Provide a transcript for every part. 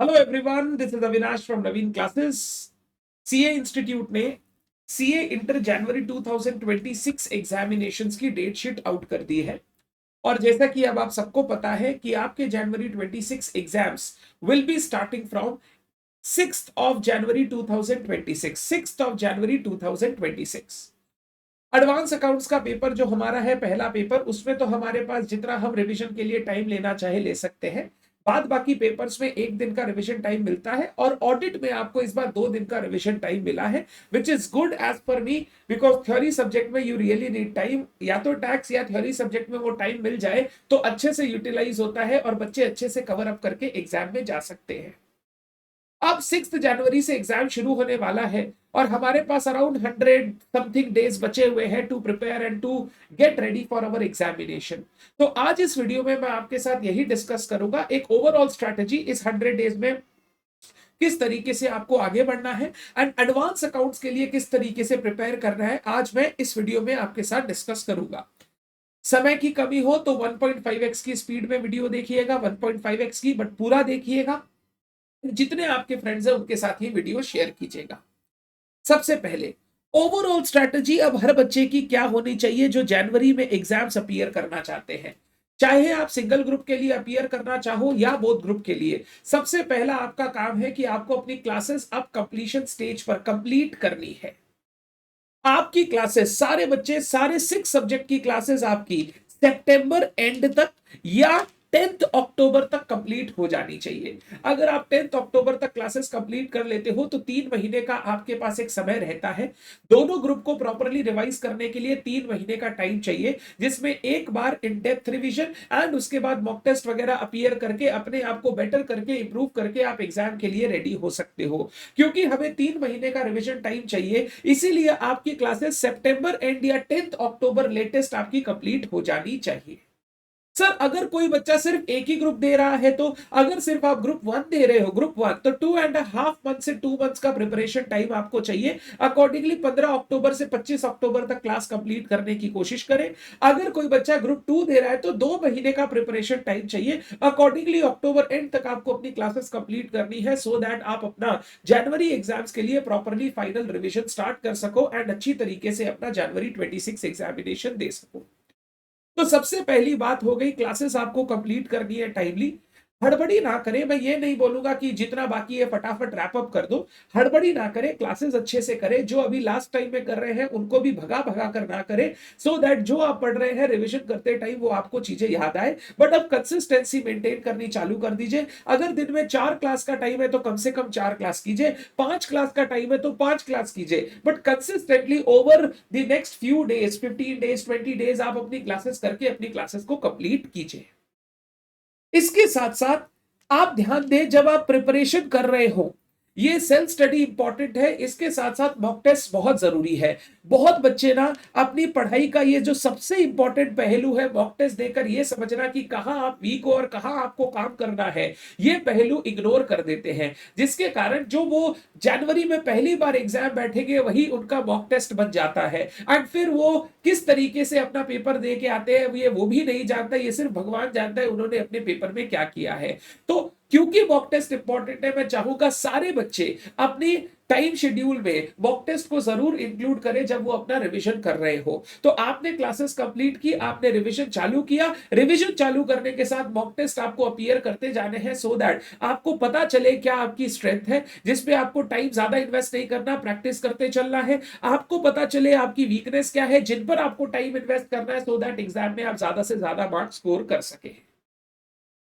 Hello everyone, this is Avinash from Naveen classes. CA institute ने CA inter जनवरी 2026 examinations की date sheet out कर दी है। और जैसा कि अब आप सबको पता है कि आपके जनवरी 26 exams will be starting from 6th of January 2026। 6th of January 2026 advance accounts का पेपर जो हमारा है, पहला पेपर, उसमें तो हमारे पास जितना हम रिवीजन के लिए टाइम लेना चाहे ले सकते हैं। बाद बाकी पेपर्स में एक दिन का रिवीजन टाइम मिलता है और ऑडिट में आपको इस बार 2 दिन का रिवीजन टाइम मिला है, which is good as per me, because theory subject में यू रियली नीड टाइम। या तो टैक्स या थ्योरी सब्जेक्ट में वो टाइम मिल जाए तो अच्छे से यूटिलाइज होता है और बच्चे अच्छे से कवर अप करके एग्जाम में जा सकते हैं। अब 6 जनवरी से एग्जाम शुरू होने वाला है और हमारे पास अराउंड 100 समथिंग डेज बचे हुए हैं to prepare and to get ready for our examination. तो आज इस वीडियो में मैं आपके साथ यही डिस्कस करूंगा, एक ओवरऑल स्ट्रैटेजी इस 100 डेज में किस तरीके से आपको आगे बढ़ना है एंड एडवांस अकाउंट्स के लिए किस तरीके से प्रिपेयर करना है, आज मैं इस वीडियो में आपके साथ डिस्कस करूंगा। समय की कमी हो तो 1.5x की स्पीड में वीडियो देखिएगा, 1.5x की, बट पूरा देखिएगा। जितने आपके फ्रेंड्स हैं उनके साथ ये वीडियो शेयर कीजिएगा। सबसे पहले ओवरऑल स्ट्रैटेजी अब हर बच्चे की क्या होनी चाहिए जो जनवरी में एग्जाम्स अपीयर करना चाहते हैं, चाहे आप सिंगल ग्रुप के लिए अपीयर करना चाहो या बोथ ग्रुप के लिए। सबसे पहला आपका काम है कि आपको अपनी क्लासेस अब कंप्लीशन स्टेज पर कंप्लीट करनी है। आपकी क्लासेस, सारे बच्चे, सारे 6 सब्जेक्ट की क्लासेस आपकी सितंबर एंड तक या 10th अक्टूबर तक कंप्लीट हो जानी चाहिए। अगर आप 10th अक्टूबर तक क्लासेस कंप्लीट कर लेते हो तो 3 महीने का आपके पास एक समय रहता है। दोनों ग्रुप को प्रॉपर्ली रिवाइज करने के लिए 3 महीने का टाइम चाहिए, जिसमें एक बार इन डेप्थ रिवीजन एंड उसके बाद मॉक टेस्ट वगैरह अपीयर करके अपने आप को बेटर करके इंप्रूव करके आप एग्जाम के लिए रेडी हो सकते हो। क्योंकि हमें 3 महीने का रिवीजन टाइम चाहिए, इसीलिए आपकी क्लासेस सितंबर एंड या 10th अक्टूबर लेटेस्ट आपकी कंप्लीट हो जानी चाहिए। सर, अगर कोई बच्चा सिर्फ एक ही ग्रुप दे रहा है, तो अगर सिर्फ आप ग्रुप 1 दे रहे हो, ग्रुप 1, तो 2.5 मंथ से 2 मंथ्स का प्रिपरेशन टाइम आपको चाहिए। अकॉर्डिंगली 15 अक्टूबर से 25 अक्टूबर तक क्लास कंप्लीट करने की कोशिश करें। अगर कोई बच्चा ग्रुप 2 दे रहा है तो 2 महीने का प्रिपरेशन टाइम चाहिए। अकॉर्डिंगली अक्टूबर एंड तक आपको अपनी क्लासेस कंप्लीट करनी है, सो दैट आप अपना जनवरी एग्जाम्स के लिए प्रॉपरली फाइनल रिविजन स्टार्ट कर सको एंड अच्छी तरीके से अपना जनवरी 26 एग्जामिनेशन दे सको। तो सबसे पहली बात हो गई, क्लासेस आपको कंप्लीट करनी है टाइमली। हड़बड़ी ना करें, मैं ये नहीं बोलूंगा कि जितना बाकी है फटाफट रैप अप कर दो। हड़बड़ी ना करें, क्लासेस अच्छे से करें। जो अभी लास्ट टाइम में कर रहे हैं उनको भी भगा भगा कर ना करें, सो दैट जो आप पढ़ रहे हैं रिवीजन करते टाइम वो आपको चीजें याद आए। बट अब कंसिस्टेंसी मेंटेन करनी चालू कर दीजिए। अगर दिन में 4 क्लास का टाइम है तो कम से कम 4 क्लास कीजिए, 5 क्लास का टाइम है तो 5 क्लास कीजिए, but consistently over the next few days, 15 days, 20 days आप अपनी क्लासेस करके अपनी क्लासेस को कंप्लीट कीजिए। इसके साथ साथ आप ध्यान दें, जब आप प्रिपरेशन कर रहे हो, ये सेल्फ स्टडी इंपॉर्टेंट है, इसके साथ साथ मॉक टेस्ट बहुत जरूरी है। बहुत बच्चे ना अपनी पढ़ाई का ये जो सबसे इंपॉर्टेंट पहलू है, मॉक टेस्ट देकर ये समझना कि कहां आप वीक हो और कहां आपको काम करना है, ये पहलू इग्नोर कर देते हैं, जिसके कारण जो वो जनवरी में पहली बार एग्जाम बैठेंगे वही उनका मॉक टेस्ट बन जाता है। एंड फिर वो किस तरीके से अपना पेपर दे के आते हैं ये वो भी नहीं जानता, ये सिर्फ भगवान जानता है उन्होंने अपने पेपर में क्या किया है। तो क्योंकि मॉक टेस्ट इंपॉर्टेंट है, मैं चाहूंगा सारे बच्चे अपनी टाइम शेड्यूल में मॉक टेस्ट को जरूर इंक्लूड करें जब वो अपना रिवीजन कर रहे हो। तो आपने क्लासेस कंप्लीट की, आपने रिवीजन चालू किया, रिवीजन चालू करने के साथ मॉक टेस्ट आपको अपीयर करते जाने हैं, सो दैट आपको पता चले क्या आपकी स्ट्रेंथ है, जिसपे आपको टाइम ज्यादा इन्वेस्ट नहीं करना, प्रैक्टिस करते चलना है। आपको पता चले आपकी वीकनेस क्या है, जिन पर आपको टाइम इन्वेस्ट करना है, सो दैट एग्जाम में आप ज्यादा से ज्यादा मार्क्स स्कोर कर सके।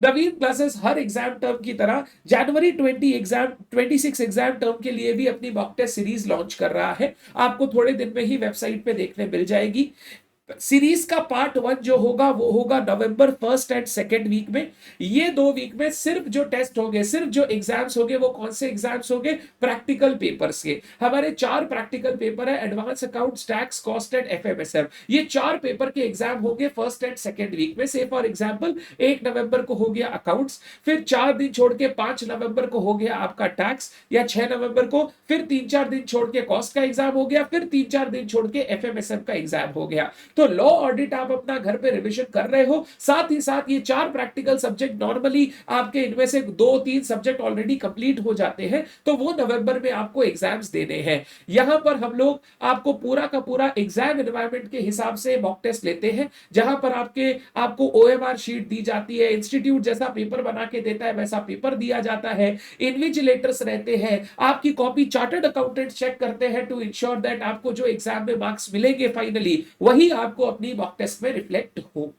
नवीन क्लासेस हर एग्जाम टर्म की तरह जनवरी 26 एग्जाम टर्म के लिए भी अपनी मॉक टेस्ट सीरीज लॉन्च कर रहा है। आपको थोड़े दिन में ही वेबसाइट पे देखने मिल जाएगी। सीरीज का पार्ट 1 जो होगा वो होगा नवंबर 1st एंड 2nd वीक में। ये 2 वीक में सिर्फ जो टेस्ट होंगे, सिर्फ जो एग्जाम्स होंगे, वो कौन से एग्जाम्स होंगे? प्रैक्टिकल पेपर्स के। हमारे 4 प्रैक्टिकल पेपर है, advance accounts, tax, cost and FMSF. ये 4 पेपर के एग्जाम होंगे 1st एंड 2nd वीक में। से फॉर एग्जाम्पल 1 नवंबर को हो गया अकाउंट्स, फिर 4 दिन छोड़ के 5 नवंबर को हो गया आपका टैक्स, या 6 नवंबर को, फिर 3-4 दिन छोड़ के कॉस्ट का एग्जाम हो गया, फिर 3-4 दिन छोड़ के एफएमएसएफ का एग्जाम हो गया। तो लॉ ऑडिट आप अपना घर पे रिवीजन कर रहे हो, साथ ही साथ ये 4 प्रैक्टिकल सब्जेक्ट नॉर्मली आपके इनमें से 2-3 सब्जेक्ट ऑलरेडी कंप्लीट हो जाते हैं, तो वो नवंबर में आपको एग्जाम्स देने हैं। यहां पर हम लोग आपको पूरा का पूरा एग्जाम एनवायरनमेंट के हिसाब से मॉक टेस्ट लेते हैं, जहां पर आपको ओएमआर शीट दी जाती है, इंस्टीट्यूट जैसा पेपर बना के देता है वैसा पेपर दिया जाता है, इन्विजिलेटर्स रहते हैं, आपकी कॉपी चार्टर्ड अकाउंटेंट चेक करते हैं टू इंश्योर दैट आपको जो एग्जाम में मार्क्स मिलेंगे फाइनली वही आपको अपनी मॉक टेस्ट में रिफ्लेक्ट हो।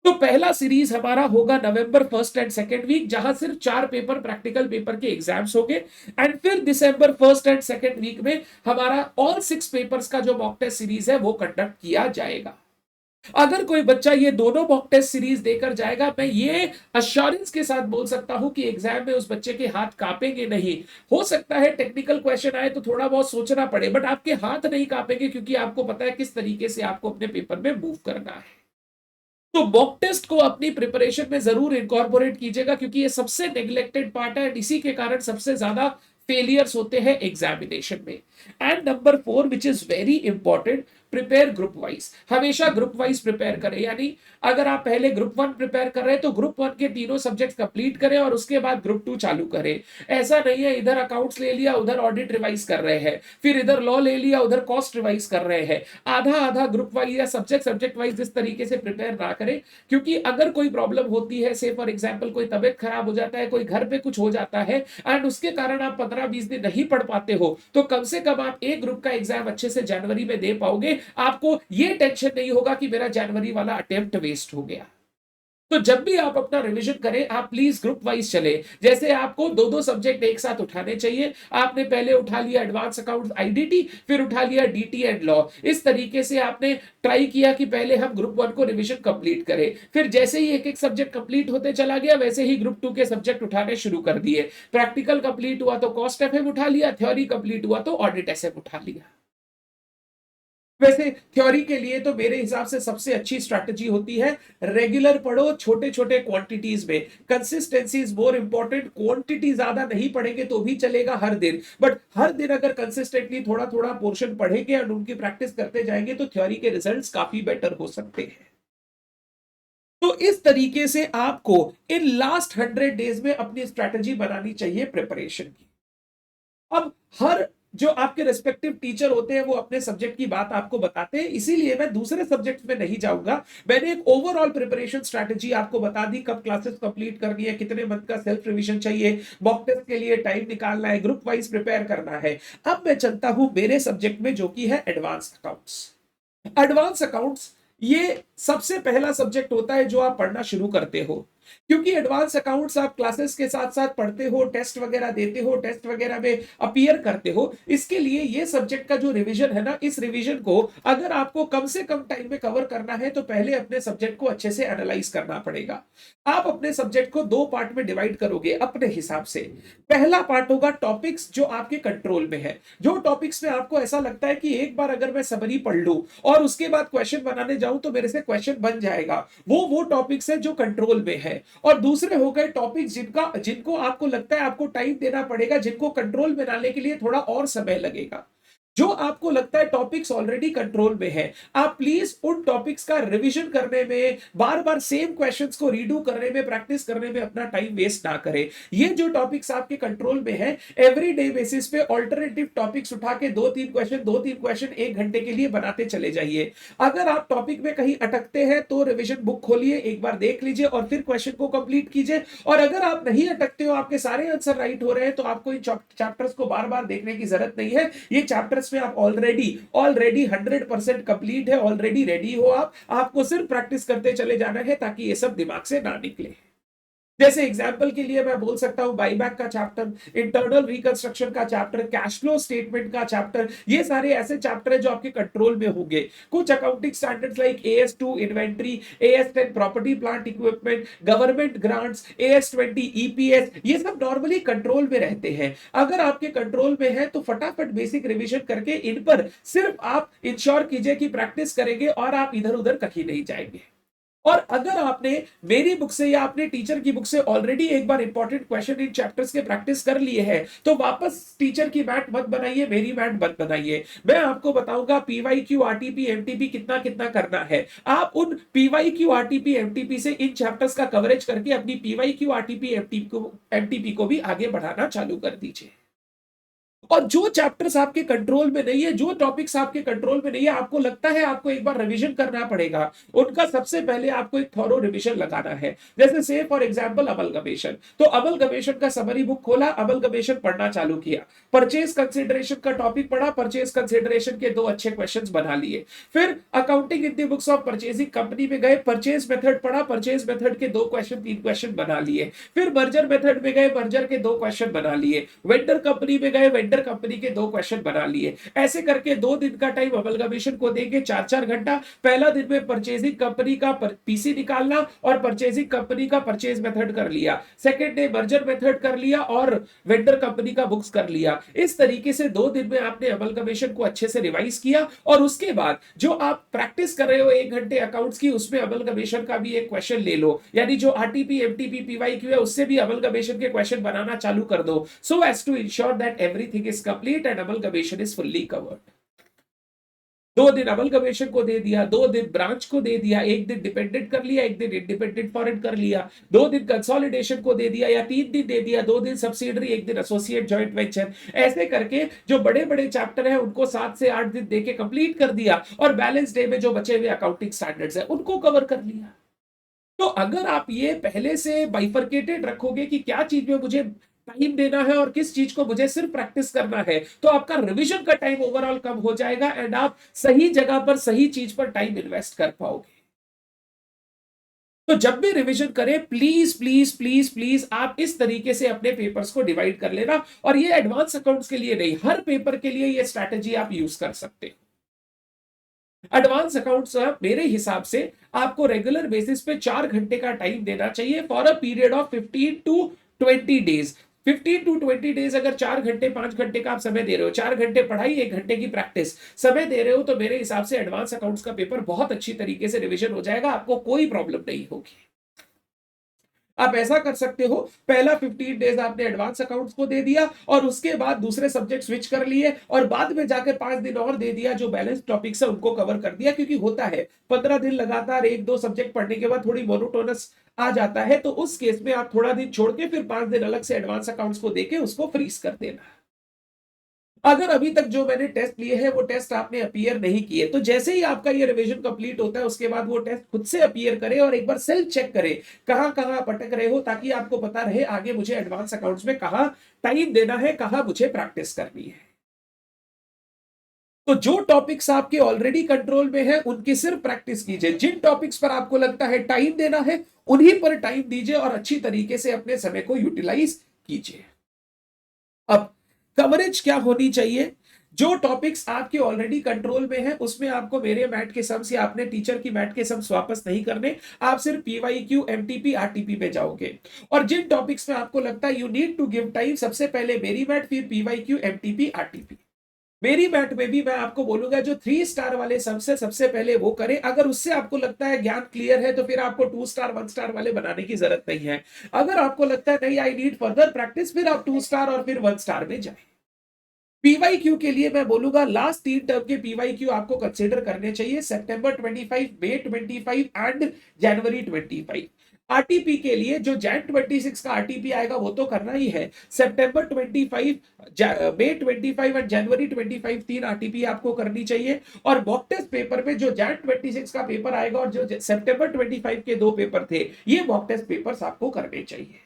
तो पहला सीरीज हमारा होगा नवंबर 1st एंड 2nd वीक, जहां सिर्फ 4 पेपर प्रैक्टिकल पेपर के एग्जाम्स होंगे, एंड फिर दिसंबर 1st एंड 2nd वीक में हमारा ऑल 6 पेपर्स का जो मॉक टेस्ट सीरीज है वो कंडक्ट किया जाएगा। अगर कोई बच्चा ये दोनों मॉक टेस्ट सीरीज देकर जाएगा, मैं ये अश्योरेंस के साथ बोल सकता हूं कि एग्जाम में उस बच्चे के हाथ कांपेंगे नहीं। हो सकता है टेक्निकल क्वेश्चन आए तो थोड़ा बहुत सोचना पड़े, बट आपके हाथ नहीं कांपेंगे, क्योंकि आपको पता है किस तरीके से आपको अपने पेपर में मूव करना है। तो मॉक टेस्ट को अपनी प्रिपरेशन में जरूर इनकॉर्पोरेट कीजिएगा, क्योंकि ये सबसे नेग्लेक्टेड पार्ट है, इसी के कारण सबसे ज्यादा फेलियर्स होते हैं एग्जामिनेशन में। And number 4 which is very important, prepare group wise. हमेशा ग्रुप वाइज प्रिपेयर करें, यानी अगर आप पहले ग्रुप 1 प्रिपेयर कर रहे हैं तो ग्रुप 1 के तीनों सब्जेक्ट कंप्लीट करें और उसके बाद ग्रुप 2 चालू करें। ऐसा नहीं है इधर अकाउंट्स ले लिया उधर ऑडिट रिवाइज कर रहे हैं, फिर इधर लॉ ले लिया उधर कॉस्ट रिवाइज कर रहे हैं। आधा आधा ग्रुप वाइज या सब्जेक्ट वाइज इस तरीके से प्रिपेयर ना करें, क्योंकि अगर कोई प्रॉब्लम होती है, से फॉर एग्जाम्पल कोई तबियत खराब हो जाता है, कोई घर पे कुछ हो जाता है एंड उसके कारण आप 15-20 दिन नहीं पढ़ पाते हो, तो कम से कम आप एक ग्रुप का एग्जाम अच्छे से जनवरी में दे पाओगे। आपको ये टेंशन नहीं होगा कि मेरा जनवरी वाला अटेम्प्ट वेस्ट हो गया। तो जब भी आप अपना रिवीजन करें, आप प्लीज ग्रुप वाइज चले। जैसे आपको दो दो सब्जेक्ट एक साथ उठाने चाहिए। आपने पहले उठा लिया एडवांस अकाउंट्स आईडीटी, फिर उठा लिया डीटी एंड लॉ। इस तरीके से आपने ट्राई किया कि पहले हम ग्रुप 1 को रिवीजन कंप्लीट करें, फिर जैसे ही एक एक सब्जेक्ट कंप्लीट होते चला गया वैसे ही ग्रुप 2 के सब्जेक्ट उठाने शुरू कर दिए। प्रैक्टिकल कंप्लीट हुआ तो कॉस्ट एफएम उठा लिया, थ्योरी कंप्लीट हुआ तो ऑडिट एसएम उठा लिया। वैसे थ्योरी के लिए तो मेरे हिसाब से सबसे अच्छी स्ट्रैटेजी होती है रेगुलर पढ़ो, छोटे छोटे क्वांटिटीज में। Consistency is more important. Quantity ज्यादा नहीं पढ़ेंगे तो भी चलेगा हर दिन, बट हर दिन अगर कंसिस्टेंटली थोड़ा थोड़ा पोर्शन पढ़ेंगे और उनकी प्रैक्टिस करते जाएंगे तो थ्योरी के रिजल्ट्स काफी बेटर हो सकते हैं। तो इस तरीके से आपको इन लास्ट 100 डेज में अपनी स्ट्रैटेजी बनानी चाहिए प्रिपरेशन की। अब हर जो आपके रेस्पेक्टिव टीचर होते हैं वो अपने सब्जेक्ट की बात आपको बताते हैं, इसीलिए मैं दूसरे सब्जेक्ट में नहीं जाऊंगा। मैंने एक ओवरऑल प्रिपरेशन स्ट्रैटेजी आपको बता दी, कब क्लासेस कंप्लीट करनी है, कितने मंथ का सेल्फ रिवीजन चाहिए, मॉक टेस्ट के लिए टाइम निकालना है, ग्रुप वाइज प्रिपेयर करना है। अब मैं चलता हूं मेरे सब्जेक्ट में जो कि है एडवांस अकाउंट्स। एडवांस अकाउंट्स ये सबसे पहला सब्जेक्ट होता है जो आप पढ़ना शुरू करते हो, क्योंकि एडवांस अकाउंट्स आप क्लासेस के साथ साथ पढ़ते हो, टेस्ट वगैरह देते हो, टेस्ट वगैरह में अपीयर करते हो। इसके लिए ये सब्जेक्ट का जो रिवीजन है ना, इस रिवीजन को अगर आपको कम से कम टाइम में कवर करना है तो पहले अपने सब्जेक्ट को अच्छे से एनालाइज करना पड़ेगा। आप अपने सब्जेक्ट को 2 पार्ट में डिवाइड करोगे अपने हिसाब से। पहला पार्ट होगा टॉपिक्स जो आपके कंट्रोल में है, जो टॉपिक्स में आपको ऐसा लगता है कि एक बार अगर मैं समरी पढ़ लूं और उसके बाद क्वेश्चन बनाने जाऊं तो मेरे से क्वेश्चन बन जाएगा, वो टॉपिक्स है जो कंट्रोल में है। और दूसरे हो गए टॉपिक्स जिनको आपको लगता है आपको टाइम देना पड़ेगा, जिनको कंट्रोल में लाने के लिए थोड़ा और समय लगेगा। जो आपको लगता है टॉपिक्स ऑलरेडी कंट्रोल में है, आप प्लीज उन टॉपिक्स का रिवीजन करने में, बार बार सेम क्वेश्चंस को रीडू करने में, प्रैक्टिस करने में अपना टाइम वेस्ट ना करें। ये जो टॉपिक्स आपके कंट्रोल में है, एवरीडे बेसिस पे ऑल्टरनेटिव टॉपिक्स उठा के 2-3 क्वेश्चन 1 घंटे के लिए बनाते चले जाइए। अगर आप टॉपिक में कहीं अटकते हैं तो रिवीजन बुक खोलिए, एक बार देख लीजिए और फिर क्वेश्चन को कंप्लीट कीजिए। और अगर आप नहीं अटकते हो, आपके सारे आंसर राइट हो रहे हैं, तो आपको इन चैप्टर्स को बार बार देखने की जरूरत नहीं है। ये चैप्टर्स में आप ऑलरेडी 100% कंप्लीट है, ऑलरेडी रेडी हो। आपको सिर्फ प्रैक्टिस करते चले जाना है ताकि ये सब दिमाग से ना निकले। जैसे एग्जाम्पल के लिए मैं बोल सकता हूं बाईबैक का चैप्टर, इंटरनल रिकंस्ट्रक्शन का चैप्टर, कैश फ्लो स्टेटमेंट का चैप्टर, ये सारे ऐसे चैप्टर है जो आपके कंट्रोल में होंगे। कुछ accounting standards like AS2 inventory, AS10 property plant equipment, government grants, AS20 EPS, ये सब नॉर्मली कंट्रोल में रहते हैं। अगर आपके कंट्रोल में है तो फटाफट बेसिक रिविजन करके इन पर सिर्फ आप इंश्योर कीजिए कि प्रैक्टिस करेंगे और आप इधर उधर कहीं नहीं जाएंगे। और अगर आपने मेरी बुक से या अपने टीचर की बुक से ऑलरेडी एक बार इंपॉर्टेंट क्वेश्चन इन चैप्टर्स के प्रैक्टिस कर लिए हैं, तो वापस टीचर की मैट मत बनाइए, मेरी मैट मत बनाइए। मैं आपको बताऊंगा पीवाईक्यू आरटीपी एमटीपी कितना कितना करना है। आप उन पीवाईक्यू आरटीपी एमटीपी से इन चैप्टर्स का कवरेज करके अपनी पीवाईक्यू आरटीपी एमटीपी को भी आगे बढ़ाना चालू कर दीजिए। और जो चैप्टर्स आपके कंट्रोल में नहीं है, जो टॉपिक्स आपके कंट्रोल में नहीं है, आपको लगता है आपको एक बार रिवीजन करना पड़ेगा, उनका सबसे पहले आपको एक थॉरो रिवीजन लगाना है। जैसे से फॉर एग्जांपल अमलगमेशन, तो अमलगमेशन का समरी बुक खोला, अमलगमेशन पढ़ना चालू किया, परचेज कंसिडरेशन का टॉपिक पढ़ा, परचेज कंसिडरेशन के दो अच्छे क्वेश्चंस बना लिए। फिर accounting in the books of purchasing company में गए, परचेज मेथड पढ़ा, परचेज मेथड के दो क्वेश्चन तीन क्वेश्चन बना लिए। फिर मर्जर मेथड में गए, मर्जर के दो क्वेश्चन बना लिए। वेंडर कंपनी में गए, वेंडर कंपनी के दो क्वेश्चन बना लिए। ऐसे करके 2 दिन का टाइम अमलगमेशन को देंगे, 4-4 घंटा। पहला दिन में परचेजिंग कंपनी का पीसी निकालना और परचेजिंग कंपनी का परचेज मेथड कर लिया। सेकंड डे मर्जर मेथड कर लिया और वेंडर कंपनी का बुक्स कर लिया। इस तरीके से 2 दिन में आपने अमलगमेशन को अच्छे से रिवाइज किया। और उसके बाद जो आप प्रैक्टिस कर रहे हो 1 घंटे अकाउंट्स की, उसमें अमलगमेशन का भी एक क्वेश्चन ले लो, यानी जो आरटीपी एमटीपी पीवाईक्यू है उससे भी अमलगमेशन के क्वेश्चन बनाना चालू कर दो, so as to ensure that everything is complete and amalgamation is fully covered. 2 दिन अमलगमेशन को दे दिया, 2 दिन ब्रांच को दे दिया, 1 दिन डिपेंडेंट कर लिया, 1 दिन इंडिपेंडेंट फॉरेन कर लिया, 2 दिन कंसोलिडेशन को दे दिया या 3 दिन दे दिया, 2 दिन सब्सिडरी, 1 दिन एसोसिएट जॉइंट वेंचर। ऐसे करके जो बड़े बड़े चैप्टर है उनको 7 से 8 दिन देके कंप्लीट कर दिया और बैलेंस डे में जो बचे हुए अकाउंटिंग स्टैंडर्ड्स है उनको कवर कर लिया। तो अगर आप ये पहले से बाइफरकेटेड रखोगे कि क्या चीज में मुझे टाइम देना है और किस चीज को मुझे सिर्फ प्रैक्टिस करना है, तो आपका रिवीजन का टाइम ओवरऑल कम हो जाएगा एंड आप सही जगह पर सही चीज पर टाइम इन्वेस्ट कर पाओगे। तो जब भी रिवीजन करें, प्लीज प्लीज प्लीज प्लीज आप इस तरीके से अपने पेपर्स को डिवाइड कर लेना। और ये एडवांस अकाउंट्स के लिए नहीं, हर पेपर के लिए ये स्ट्रैटेजी आप यूज कर सकते हो। एडवांस अकाउंट्स मेरे हिसाब से आपको रेगुलर बेसिस पे 4 घंटे का टाइम देना चाहिए for a period of 15 to 20 days. 15 to 20 days अगर 4 घंटे 5 घंटे का आप समय दे रहे हो, 4 घंटे पढ़ाई 1 घंटे की प्रैक्टिस समय दे रहे हो, तो मेरे हिसाब से एडवांस अकाउंट्स का पेपर बहुत अच्छी तरीके से रिवीजन हो जाएगा, आपको कोई प्रॉब्लम नहीं होगी। आप ऐसा कर सकते हो, पहला 15 डेज आपने एडवांस अकाउंट्स को दे दिया और उसके बाद दूसरे सब्जेक्ट स्विच कर लिए और बाद में जाकर 5 दिन और दे दिया, जो बैलेंस टॉपिक्स है उनको कवर कर दिया। क्योंकि होता है 15 दिन लगातार 1-2 सब्जेक्ट पढ़ने के बाद थोड़ी मोनोटोनस आ जाता है, तो उस केस में आप थोड़ा दिन छोड़ के फिर 5 दिन अलग से एडवांस अकाउंट्स को देके उसको फ्रीज कर देना। अगर अभी तक जो मैंने टेस्ट लिए हैं वो टेस्ट आपने अपीयर नहीं किए, तो जैसे ही आपका ये रिवीजन कंप्लीट होता है उसके बाद वो टेस्ट खुद से अपीयर करें और एक बार सेल्फ चेक करें कहां कहां आप अटक रहे हो, ताकि आपको पता रहे आगे मुझे एडवांस अकाउंट्स में कहां टाइम देना है, कहां मुझे प्रैक्टिस करनी है। तो जो टॉपिक्स आपके ऑलरेडी कंट्रोल में है उनकी सिर्फ प्रैक्टिस कीजिए, जिन टॉपिक्स पर आपको लगता है टाइम देना है उन्हीं पर टाइम दीजिए और अच्छी तरीके से अपने समय को यूटिलाइज कीजिए। अब कवरेज क्या होनी चाहिए? जो टॉपिक्स आपके ऑलरेडी कंट्रोल में है उसमें आपको मेरे मैट के सम्स या अपने टीचर की मैट के सम्स वापस नहीं करने, आप सिर्फ पीवाईक्यू एमटीपी आरटीपी पे जाओगे। और जिन टॉपिक्स में आपको लगता है you need to give time, सबसे पहले मेरी मैट, फिर पीवाईक्यू एमटीपी आरटीपी। मेरी मैट में भी मैं आपको बोलूंगा जो 3 स्टार वाले सबसे पहले वो करें। अगर उससे आपको लगता है ज्ञान क्लियर है तो फिर आपको 2 स्टार 1 स्टार वाले बनाने की जरूरत नहीं है। अगर आपको लगता है नहीं आई नीड फर्दर प्रैक्टिस, फिर आप 2 स्टार और फिर 1 स्टार में जाए। पीवाईक्यू के लिए मैं बोलूंगा लास्ट 3 टर्म के पीवाईक्यू आपको कंसीडर करने चाहिए, सितंबर 25, मई 25 एंड जनवरी 25। आरटीपी के लिए जो जैन 26 का आरटीपी आएगा वो तो करना ही है, सितंबर 25, मई 25 और जनवरी 25 3 आरटीपी आपको करनी चाहिए। और मॉक टेस्ट पेपर में जो जैन 26 का पेपर आएगा और जो सितंबर 25 के 2 पेपर थे, ये मॉक टेस्ट पेपर्स आपको करने चाहिए।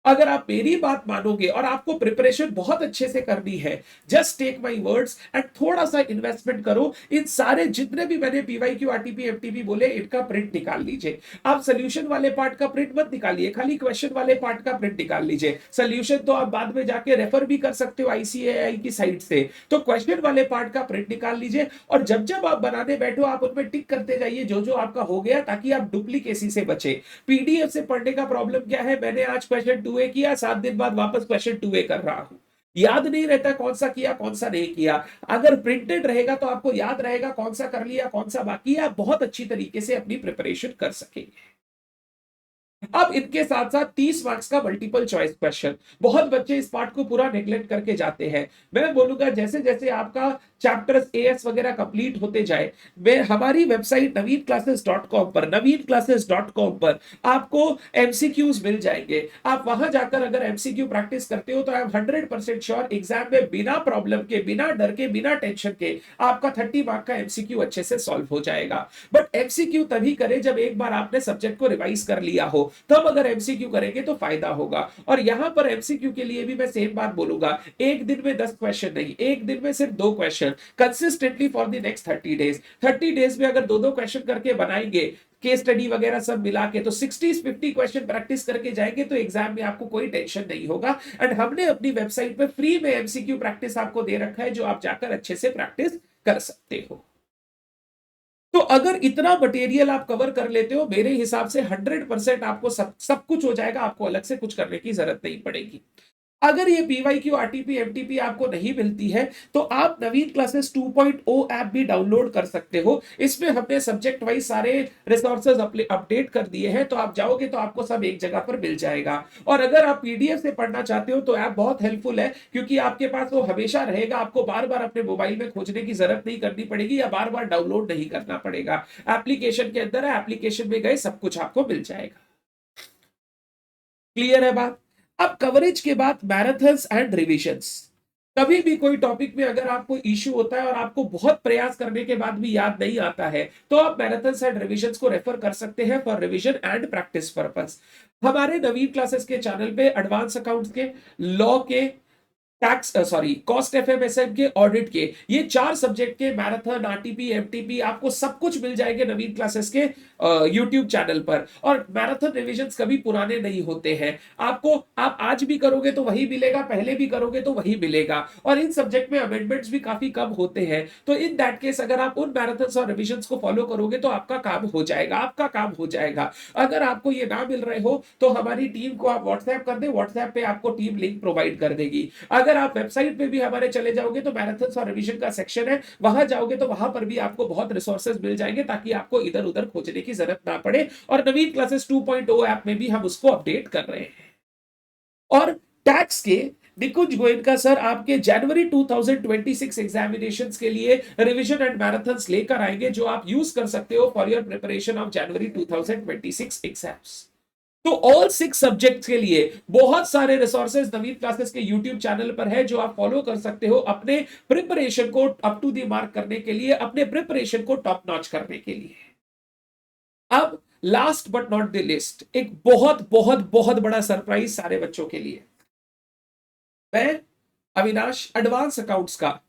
अगर आप मेरी बात मानोगे और आपको प्रिपरेशन बहुत अच्छे से करनी है, just take my words and थोड़ा सा इन्वेस्टमेंट करो। इन सारे जितने भी मैंने पीवाईक्यू आरटीपी एफटीपी बोले इनका प्रिंट निकाल लीजिए। आप सोल्यूशन वाले पार्ट का प्रिंट मत निकालिए, खाली क्वेश्चन वाले पार्ट का प्रिंट निकाल लीजिए। सोल्यूशन तो आप बाद में जाके रेफर भी कर सकते हो आईसीएआई की साइट से, तो क्वेश्चन वाले पार्ट का प्रिंट निकाल लीजिए और जब जब आप बनाने बैठो आप उनमें टिक करते जाइए जो जो आपका हो गया, ताकि आप डुप्लीकेसी से बचे। पीडीएफ से पढ़ने का प्रॉब्लम क्या है, मैंने आज क्वेश्चन 2A किया, 7 दिन बाद वापस क्वेश्चन 2A कर रहा हूं। याद नहीं रहता कौन सा किया कौन सा नहीं किया। अगर प्रिंटेड रहेगा तो आपको याद रहेगा कौन सा कर लिया कौन सा बाकी है, आप बहुत अच्छी तरीके से अपनी प्रिपरेशन कर सकेंगे। अब इनके साथ साथ 30 मार्क्स का मल्टीपल चॉइस क्वेश्चन, बहुत बच्चे इस पार्ट को पूरा नेग्लेक्ट करके जाते हैं। मैं बोलूंगा जैसे जैसे आपका चैप्टर्स एएस वगैरह कंप्लीट होते जाए, मैं हमारी वेबसाइट naveenclasses.com पर naveenclasses.com पर आपको एमसीक्यूज मिल जाएंगे। आप वहां जाकर अगर एमसीक्यू प्रैक्टिस करते हो तो आई एम 100% श्योर एग्जाम में बिना प्रॉब्लम के, बिना डर के, बिना टेंशन के आपका 30 मार्क का एमसीक्यू अच्छे से सॉल्व हो जाएगा। बट एमसीक्यू तभी करें जब एक बार आपने सब्जेक्ट को रिवाइज कर लिया हो, तब अगर एमसीक्यू करेंगे तो फायदा होगा। और यहां पर एमसीक्यू के लिए भी मैं सेम बात बोलूंगा, एक दिन में 10 क्वेश्चन नहीं, एक दिन में सिर्फ 2 question consistently for the next 30 days. 30 days में अगर 2-2 क्वेश्चन करके बनाएंगे, केस स्टडी वगैरह सब मिला के, तो 60-50 क्वेश्चन प्रैक्टिस करके जाएंगे तो एग्जाम में आपको कोई टेंशन नहीं होगा। एंड हमने अपनी वेबसाइट पे फ्री में एमसीक्यू प्रैक्टिस आपको दे रखा है, जो आप जाकर अच्छे से प्रैक्टिस कर सकते हो। तो अगर इतना मटेरियल आप कवर कर लेते हो, मेरे हिसाब से 100% आपको सब कुछ हो जाएगा, आपको अलग से कुछ करने की जरूरत नहीं पड़ेगी। अगर ये पीवाईक्यू आरटीपी एमटीपी आपको नहीं मिलती है तो आप नवीन क्लासेस 2.0 ऐप भी डाउनलोड कर सकते हो। इसमें हमने सब्जेक्ट वाइज सारे रिसोर्सेज अपडेट कर दिए हैं, तो आप जाओगे तो आपको सब एक जगह पर मिल जाएगा। और अगर आप पीडीएफ से पढ़ना चाहते हो तो ऐप बहुत हेल्पफुल है, क्योंकि आपके पास वो हमेशा रहेगा, आपको बार बार अपने मोबाइल में खोजने की जरूरत नहीं करनी पड़ेगी या बार बार डाउनलोड नहीं करना पड़ेगा। एप्लीकेशन के अंदर है, एप्लीकेशन में गए सब कुछ आपको मिल जाएगा। क्लियर है बात? अब कवरेज के बाद मैराथन्स एंड रिविजन्स। कभी भी कोई टॉपिक में अगर आपको इश्यू होता है और आपको बहुत प्रयास करने के बाद भी याद नहीं आता है, तो आप मैराथन्स एंड रिविजन्स को रेफर कर सकते हैं for revision and practice purpose. हमारे नवीन क्लासेस के चैनल पे एडवांस अकाउंट्स के, लॉ के, टैक्स कॉस्ट एफएमएसएम के, ऑडिट के, ये 4 सब्जेक्ट के मैराथन, आरटीपी, एमटीपी आपको सब कुछ मिल जाएंगे नवीन क्लासेस के यूट्यूब चैनल पर। और मैराथन रिविजन्स कभी पुराने नहीं होते हैं, आपको आप आज भी करोगे तो वही मिलेगा, पहले भी करोगे तो वही मिलेगा। और इन सब्जेक्ट में अमेंडमेंट्स भी काफी कम होते हैं, तो इन दैट केस अगर आप उन मैराथन्स और रिविजन्स को फॉलो करोगे तो आपका काम हो जाएगा, आपका काम हो जाएगा। अगर आपको ये ना मिल रहे हो तो हमारी टीम को आप व्हाट्सएप कर दे, व्हाट्सएप पे आपको टीम लिंक प्रोवाइड कर देगी। अगर आप वेबसाइट पे भी हमारे चले जाओगे तो मैराथन और रिवीजन का सेक्शन है, वहां जाओगे तो वहां पर भी आपको बहुत रिसोर्सेज मिल जाएंगे, ताकि आपको इधर उधर खोजने की जरूरत ना पड़े। और नवीन क्लासेस 2.0 ऐप में भी हम उसको अपडेट कर रहे हैं। और टैक्स के निकुंज गोयनका सर आपके जनवरी 2026 एग्जामिनेशंस के लिए रिवीजन एंड मैराथन्स लेकर आएंगे, जो आप यूज कर सकते हो for your preparation of January 2026 exams. तो ऑल 6 सब्जेक्ट्स के लिए बहुत सारे रिसोर्सेज नवीन क्लासेस के यूट्यूब चैनल पर है, जो आप फॉलो कर सकते हो अपने प्रिपरेशन को अप टू द मार्क करने के लिए, अपने प्रिपरेशन को टॉप नॉच करने के लिए। अब last but not the list, एक बहुत बहुत बहुत बड़ा सरप्राइज सारे बच्चों के लिए। मैं अविनाश एडवांस अकाउंट्स का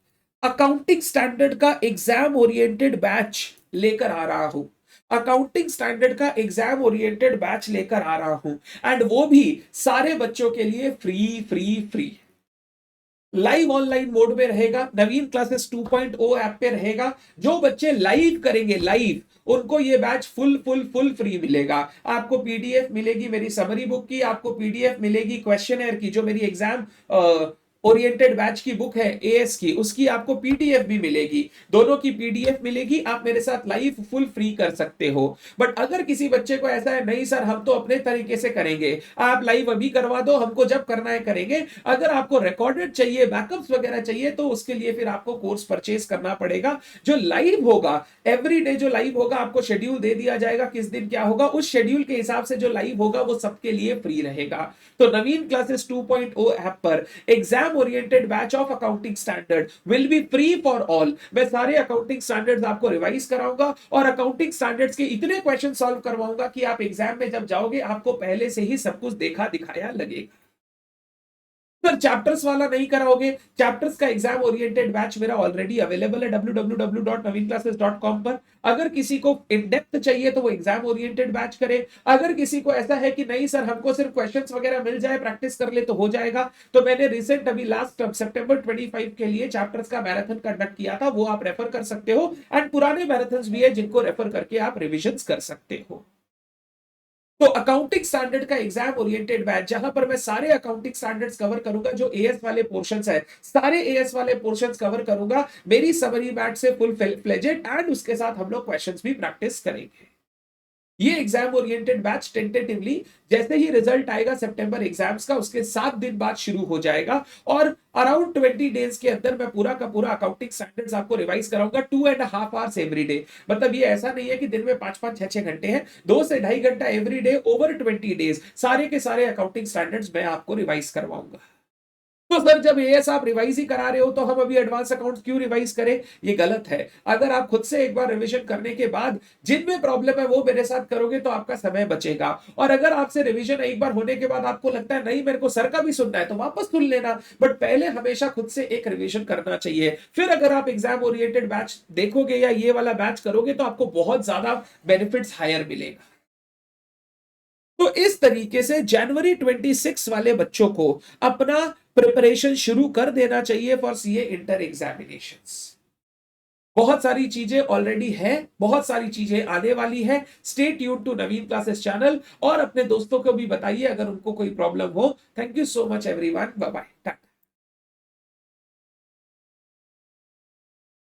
अकाउंटिंग स्टैंडर्ड का एग्जाम ओरिएंटेड बैच लेकर आ रहा हूं, अकाउंटिंग स्टैंडर्ड का एग्जाम ओरिएंटेड बैच लेकर आ रहा हूं, एंड वो भी सारे बच्चों के लिए free free free. Live online mode में रहेगा, नवीन क्लासेस 2.0 ऐप पे रहेगा। जो बच्चे लाइव करेंगे, लाइव, उनको ये batch full full full free मिलेगा। आपको पीडीएफ मिलेगी मेरी समरी बुक की, आपको पीडीएफ मिलेगी क्वेश्चनर की, जो मेरी एग्जाम ओरिएंटेड बैच की बुक है एएस की, उसकी आपको पीडीएफ भी मिलेगी, दोनों की पीडीएफ मिलेगी। आप मेरे साथ लाइव फुल फ्री कर सकते हो। बट अगर किसी बच्चे को ऐसा है, नहीं सर हम तो अपने तरीके से करेंगे, आप लाइव अभी करवा दो, हमको जब करना है करेंगे। अगर आपको रिकॉर्डेड चाहिए, बैकअप्स वगैरह चाहिए, तो उसके लिए फिर आपको कोर्स परचेज करना पड़ेगा। जो लाइव होगा, एवरी डे जो लाइव होगा, आपको शेड्यूल दे दिया जाएगा किस दिन क्या होगा, उस शेड्यूल के हिसाब से जो लाइव होगा वो सबके लिए फ्री रहेगा। तो नवीन क्लासेस 2.0 ऐप पर exam oriented batch of accounting standard will be free for all. मैं सारे अकाउंटिंग स्टैंडर्ड्स आपको रिवाइज कराऊंगा और अकाउंटिंग स्टैंडर्ड्स के इतने क्वेश्चन सॉल्व करवाऊंगा कि आप एग्जाम में जब जाओगे आपको पहले से ही सब कुछ देखा दिखाया लगेगा। सर चैप्टर्स वाला नहीं कराओगे? चैप्टर्स का एग्जाम ओरिएंटेड बैच मेरा ऑलरेडी अवेलेबल है www.naveenclasses.com पर। अगर किसी को इन डेप्थ चाहिए तो वो एग्जाम ओरिएंटेड बैच करे। अगर किसी को ऐसा है कि नहीं सर हमको सिर्फ क्वेश्चंस वगैरह मिल जाए, प्रैक्टिस कर ले तो हो जाएगा, तो मैंने रिसेंट अभी लास्ट सितंबर 25 के लिए चैप्टर्स का मैराथन कंडक्ट किया था, वो आप रेफर कर सकते हो। एंड पुराने मैराथन्स भी है जिनको रेफर करके आप रिविजन कर सकते हो। तो अकाउंटिंग स्टैंडर्ड का एग्जाम ओरिएंटेड बैच, जहां पर मैं सारे अकाउंटिंग स्टैंडर्ड्स कवर करूंगा, जो एएस वाले पोर्शंस है सारे एएस वाले पोर्शंस कवर करूंगा, मेरी समरी बैच से फुल फ्लेजेड, एंड उसके साथ हम लोग क्वेश्चंस भी प्रैक्टिस करेंगे। ये एग्जाम ओरिएंटेड बैच टेंटेटिवली जैसे ही रिजल्ट आएगा सितंबर एग्जाम्स का, उसके 7 दिन बाद शुरू हो जाएगा, और अराउंड 20 डेज के अंदर मैं पूरा का पूरा अकाउंटिंग स्टैंडर्ड्स आपको रिवाइज कराऊंगा 2.5 आवर्स एवरी डे। मतलब ये ऐसा नहीं है कि दिन में 5-5 6-6 घंटे हैं, 2 से 2.5 घंटा एवरी डे ओवर 20 डेज सारे के सारे अकाउंटिंग स्टैंडर्ड्स मैं आपको रिवाइज करवाऊंगा। तो सर जब एएस आप रिवाइज ही करा रहे हो तो हम अभी एडवांस अकाउंट्स क्यों रिवाइज करें? ये गलत है। अगर आप खुद से एक बार रिवीजन करने के बाद जिनमें प्रॉब्लम है वो मेरे साथ करोगे तो आपका समय बचेगा। और अगर आपसे रिवीजन एक बार होने के बाद आपको लगता है नहीं मेरे को सर का भी सुनना है, तो वापस सुन लेना, बट पहले हमेशा खुद से एक रिवीजन करना चाहिए। फिर अगर आप एग्जाम ओरिएंटेड बैच देखोगे या ये वाला बैच करोगे तो आपको बहुत ज्यादा बेनिफिट्स हायर मिलेगा। तो इस तरीके से जनवरी 26 वाले बच्चों को अपना प्रिपरेशन शुरू कर देना चाहिए फॉर सीए इंटर एग्जामिनेशंस। बहुत सारी चीजें ऑलरेडी है, बहुत सारी चीजें आने वाली है। Stay tune to Naveen classes channel, और अपने दोस्तों को भी बताइए अगर उनको कोई प्रॉब्लम हो। Thank you so much everyone, bye bye.